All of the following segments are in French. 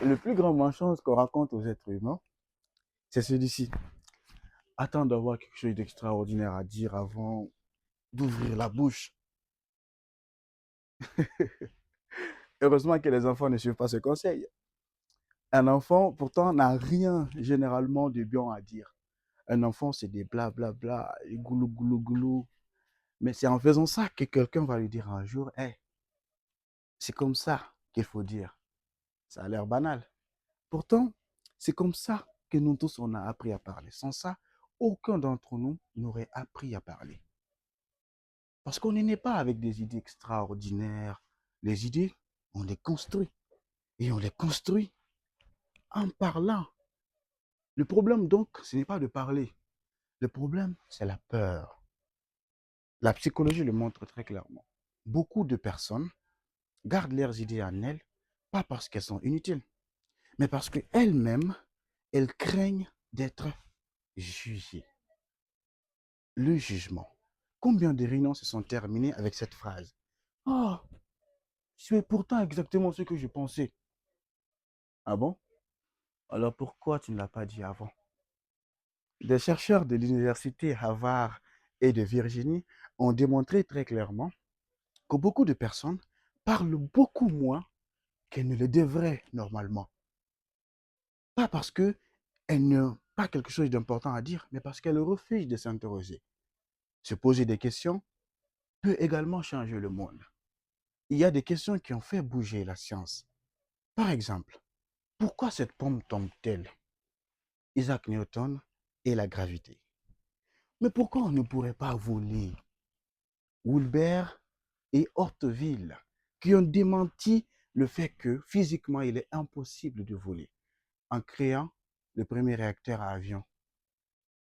Le plus grand mensonge qu'on raconte aux êtres humains, c'est celui-ci. Attends d'avoir quelque chose d'extraordinaire à dire avant d'ouvrir la bouche. Heureusement que les enfants ne suivent pas ce conseil. Un enfant, pourtant, n'a rien généralement de bien à dire. Un enfant, c'est des blablabla, goulou goulou goulou. Mais c'est en faisant ça que quelqu'un va lui dire un jour, hey, c'est comme ça qu'il faut dire. Ça a l'air banal. Pourtant, c'est comme ça que nous tous, on a appris à parler. Sans ça, aucun d'entre nous n'aurait appris à parler. Parce qu'on n'est né pas avec des idées extraordinaires. Les idées, on les construit. Et on les construit en parlant. Le problème, donc, ce n'est pas de parler. Le problème, c'est la peur. La psychologie le montre très clairement. Beaucoup de personnes gardent leurs idées en elles, pas parce qu'elles sont inutiles, mais parce qu'elles-mêmes, elles craignent d'être jugées. Le jugement. Combien de réunions se sont terminées avec cette phrase? Ah, c'est pourtant exactement ce que je pensais. Ah bon? Alors pourquoi tu ne l'as pas dit avant? Des chercheurs de l'université Harvard et de Virginie ont démontré très clairement que beaucoup de personnes parlent beaucoup moins qu'elles ne le devraient normalement. Pas parce qu'elles n'ont pas quelque chose d'important à dire, mais parce qu'elles refusent de s'interroger. Se poser des questions peut également changer le monde. Il y a des questions qui ont fait bouger la science. Par exemple, pourquoi cette pomme tombe-t-elle? Isaac Newton et la gravité. Mais pourquoi on ne pourrait pas voler? Wilbert et Horteville, qui ont démenti le fait que physiquement il est impossible de voler en créant le premier réacteur à avion.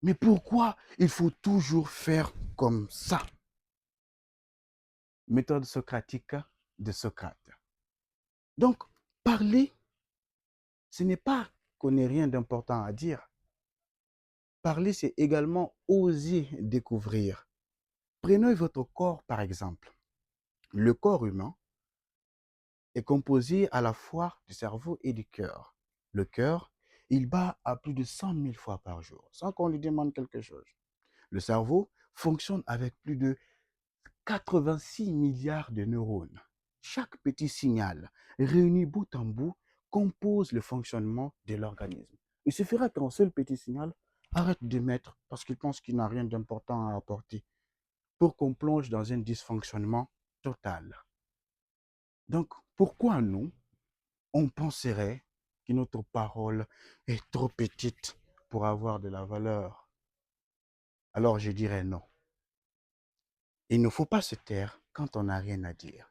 Mais pourquoi il faut toujours faire comme ça? Méthode socratique de Socrate. Donc, parler, ce n'est pas qu'on n'ait rien d'important à dire. Parler, c'est également oser découvrir. Prenez votre corps par exemple. Le corps humain est composé à la fois du cerveau et du cœur. Le cœur, il bat à plus de 100 000 fois par jour, sans qu'on lui demande quelque chose. Le cerveau fonctionne avec plus de 86 milliards de neurones. Chaque petit signal, réuni bout en bout, compose le fonctionnement de l'organisme. Il suffira qu'un seul petit signal arrête d'émettre parce qu'il pense qu'il n'a rien d'important à apporter pour qu'on plonge dans un dysfonctionnement total. Donc, pourquoi nous, on penserait que notre parole est trop petite pour avoir de la valeur? Alors je dirais non. Il ne faut pas se taire quand on n'a rien à dire.